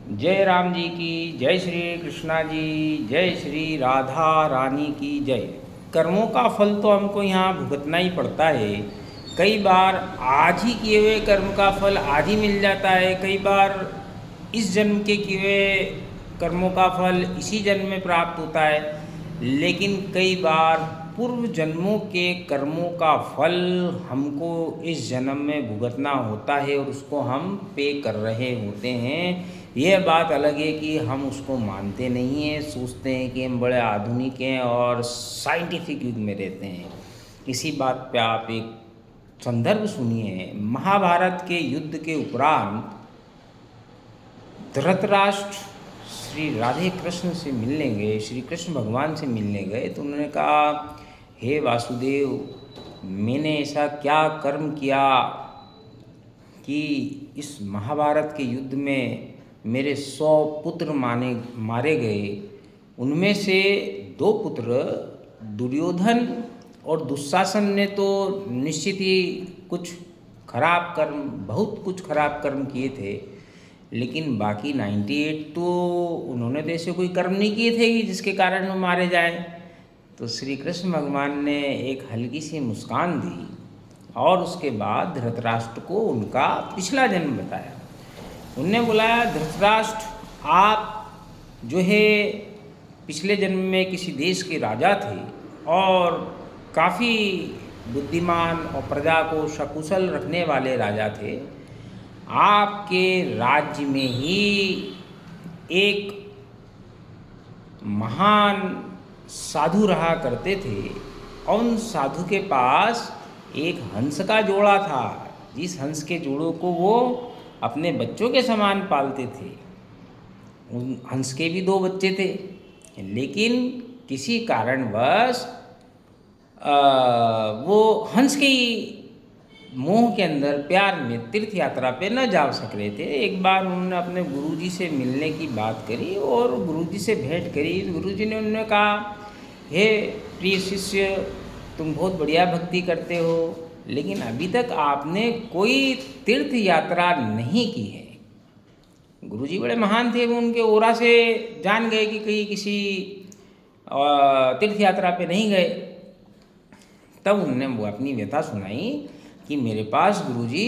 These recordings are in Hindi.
जय राम जी की, जय श्री कृष्णा जी, जय श्री राधा रानी की जय। कर्मों का फल तो हमको यहाँ भुगतना ही पड़ता है। कई बार आज ही किए हुए कर्म का फल आज ही मिल जाता है, कई बार इस जन्म के किए हुए कर्मों का फल इसी जन्म में प्राप्त होता है, लेकिन कई बार पूर्व जन्मों के कर्मों का फल हमको इस जन्म में भुगतना होता है और उसको हम पे कर रहे होते हैं। यह बात अलग है कि हम उसको मानते नहीं हैं, सोचते हैं कि हम बड़े आधुनिक हैं और साइंटिफिक युग में रहते हैं। इसी बात पे आप एक संदर्भ सुनिए। महाभारत के युद्ध के उपरांत धृतराष्ट्र श्री राधे कृष्ण से मिलने गए, श्री कृष्ण भगवान से मिलने गए, तो उन्होंने कहा, हे वासुदेव, मैंने ऐसा क्या कर्म किया कि इस महाभारत के युद्ध में मेरे 100 पुत्र मारे गए। उनमें से 2 पुत्र दुर्योधन और दुशासन ने तो निश्चित ही कुछ खराब कर्म, बहुत कुछ खराब कर्म किए थे, लेकिन बाकी 98 तो उन्होंने तो ऐसे कोई कर्म नहीं किए थे कि जिसके कारण वो मारे जाएं। तो श्री कृष्ण भगवान ने एक हल्की सी मुस्कान दी और उसके बाद धृतराष्ट्र को उनका पिछला जन्म बताया। उनने बुलाया, धृतराष्ट्र, आप जो है पिछले जन्म में किसी देश के राजा थे और काफ़ी बुद्धिमान और प्रजा को सकुशल रखने वाले राजा थे। आपके राज्य में ही एक महान साधु रहा करते थे। उन साधु के पास एक हंस का जोड़ा था, जिस हंस के जोड़ों को वो अपने बच्चों के समान पालते थे। उन हंस के भी 2 बच्चे थे, लेकिन किसी कारणवश वो हंस के ही मोह के अंदर, प्यार में तीर्थ यात्रा पे न जा सक रहे थे। एक बार उन्होंने अपने गुरुजी से मिलने की बात करी और गुरुजी से भेंट करी। गुरुजी ने उन्हें कहा, हे प्रिय शिष्य, तुम बहुत बढ़िया भक्ति करते हो, लेकिन अभी तक आपने कोई तीर्थ यात्रा नहीं की है। गुरुजी बड़े महान थे, वो उनके ओरा से जान गए कि कहीं किसी तीर्थ यात्रा पे नहीं गए। तब उन्होंने वो अपनी व्यथा सुनाई कि मेरे पास गुरुजी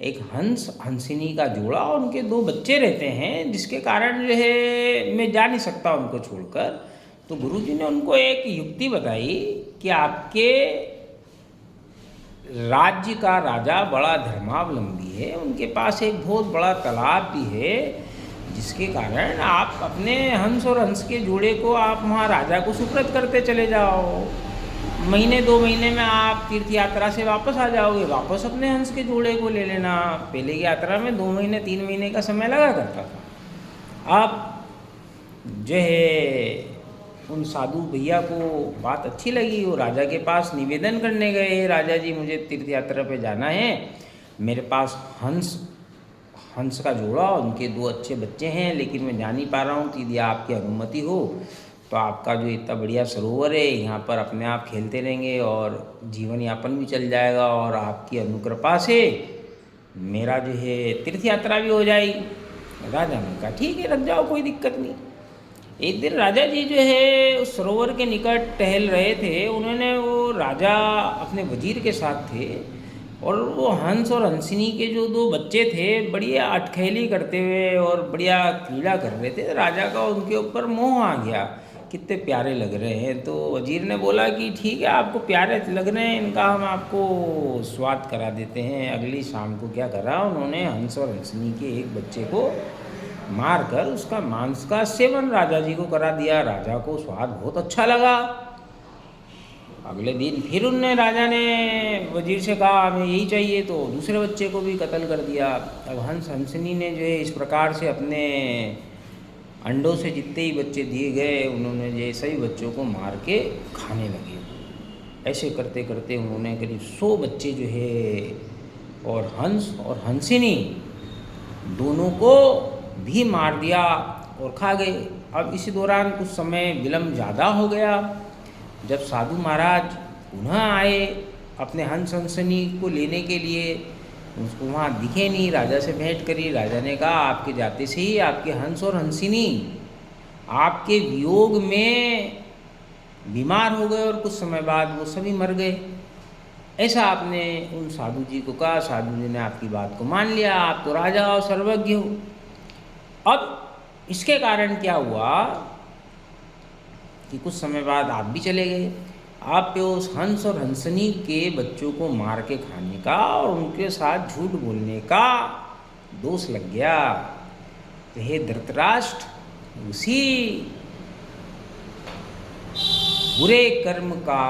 एक हंस हंसिनी का जोड़ा और उनके 2 बच्चे रहते हैं, जिसके कारण जो है मैं जा नहीं सकता उनको छोड़कर। तो गुरुजी ने उनको एक युक्ति बताई कि आपके राज्य का राजा बड़ा धर्मावलंबी है, उनके पास एक बहुत बड़ा तालाब भी है, जिसके कारण आप अपने हंस और हंस के जोड़े को आप वहाँ राजा को सुपुर्द करते चले जाओ। महीने 2 महीने में आप तीर्थ यात्रा से वापस आ जाओगे, वापस अपने हंस के जोड़े को ले लेना। पहले की यात्रा में 2 महीने 3 महीने का समय लगा करता था। अब जो है उन साधु भैया को बात अच्छी लगी, वो राजा के पास निवेदन करने गए, राजा जी, मुझे तीर्थ यात्रा पे जाना है, मेरे पास हंस का जोड़ा, उनके 2 अच्छे बच्चे हैं, लेकिन मैं जा नहीं पा रहा हूँ। यदि आपकी अनुमति हो तो आपका जो इतना बढ़िया सरोवर है, यहाँ पर अपने आप खेलते रहेंगे और जीवन यापन भी चल जाएगा, और आपकी अनुकृपा से मेरा जो है तीर्थ यात्रा भी हो जाएगी। राजा ने कहा, ठीक है, रख जाओ, कोई दिक्कत नहीं। एक दिन राजा जी जो है उस सरोवर के निकट टहल रहे थे। उन्होंने, वो राजा अपने वजीर के साथ थे और वो हंस और हंसिनी के जो 2 बच्चे थे बढ़िया अटखेली करते हुए और बढ़िया क्रीड़ा कर रहे थे। राजा का उनके ऊपर मोह आ गया, कितने प्यारे लग रहे हैं। तो वजीर ने बोला कि ठीक है, आपको प्यारे लग रहे हैं, इनका हम आपको स्वाद करा देते हैं। अगली शाम को क्या करा, उन्होंने हंस और हंसिनी के एक बच्चे को मारकर उसका मांस का सेवन राजा जी को करा दिया। राजा को स्वाद बहुत अच्छा लगा। अगले दिन फिर उनने, राजा ने वजीर से कहा, हमें यही चाहिए, तो दूसरे बच्चे को भी कत्ल कर दिया। अब हंस हंसिनी ने जो है इस प्रकार से अपने अंडों से जितने ही बच्चे दिए गए, उन्होंने जो सभी बच्चों को मार के खाने लगे। ऐसे करते करते उन्होंने करीब 100 बच्चे जो है, और हंस और हंसिनी दोनों को भी मार दिया और खा गए। अब इसी दौरान कुछ समय विलम्ब ज़्यादा हो गया। जब साधु महाराज पुनः आए अपने हंस हंसिनी को लेने के लिए, उसको वहाँ दिखे नहीं, राजा से भेंट करी। राजा ने कहा आपके जाते से ही आपके हंस और हंसिनी आपके वियोग में बीमार हो गए और कुछ समय बाद वो सभी मर गए। ऐसा आपने उन साधु जी को कहा। साधु जी ने आपकी बात को मान लिया, आप तो राजा और सर्वज्ञ हो। अब इसके कारण क्या हुआ कि कुछ समय बाद आप भी चले गए। आप पे उस हंस और हंसनी के बच्चों को मार के खाने का और उनके साथ झूठ बोलने का दोष लग गया। तो हे धृतराष्ट्र, उसी बुरे कर्म का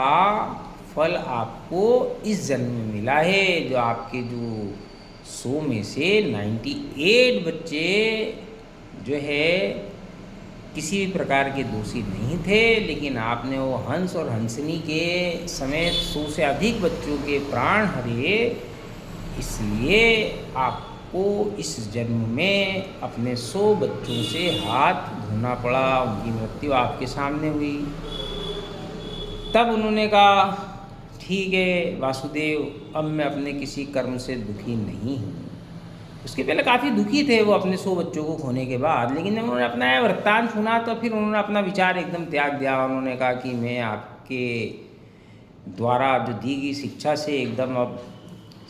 फल आपको इस जन्म में मिला है। जो आपके जो 100 में से 98 बच्चे जो है किसी भी प्रकार के दोषी नहीं थे, लेकिन आपने वो हंस और हंसनी के समेत 100 से अधिक बच्चों के प्राण हरे। इसलिए आपको इस जन्म में अपने 100 बच्चों से हाथ धोना पड़ा। उनकी मृत्यु आपके सामने हुई। तब उन्होंने कहा ठीक है वासुदेव, अब मैं अपने किसी कर्म से दुखी नहीं हूँ। उसके पहले काफ़ी दुखी थे वो अपने 100 बच्चों को खोने के बाद, लेकिन जब उन्होंने अपना यह वृत्तांत सुना तो फिर उन्होंने अपना विचार एकदम त्याग दिया। उन्होंने कहा कि मैं आपके द्वारा जो दी गई शिक्षा से एकदम अब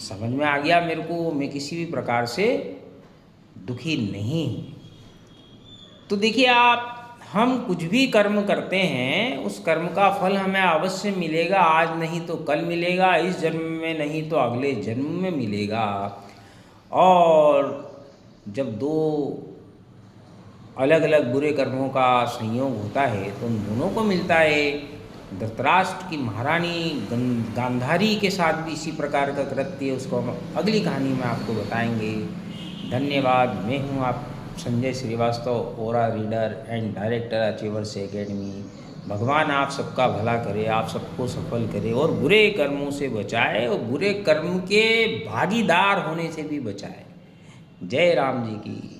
समझ में आ गया मेरे को, मैं किसी भी प्रकार से दुखी नहीं हूँ। तो देखिए आप, हम कुछ भी कर्म करते हैं उस कर्म का फल हमें अवश्य मिलेगा। आज नहीं तो कल मिलेगा, इस जन्म में नहीं तो अगले जन्म में मिलेगा। और जब दो अलग अलग बुरे कर्मों का संयोग होता है तो उन दोनों को मिलता है। धृतराष्ट्र की महारानी गांधारी के साथ भी इसी प्रकार का कृत्य है, उसको हम अगली कहानी में आपको बताएंगे। धन्यवाद। मैं हूँ आप Sanjay Srivastava, aura reader and director Achievers Academy. भगवान आप सबका भला करे, आप सबको सफल करे और बुरे कर्मों से बचाए और बुरे कर्म के भागीदार होने से भी बचाए। जय राम जी की।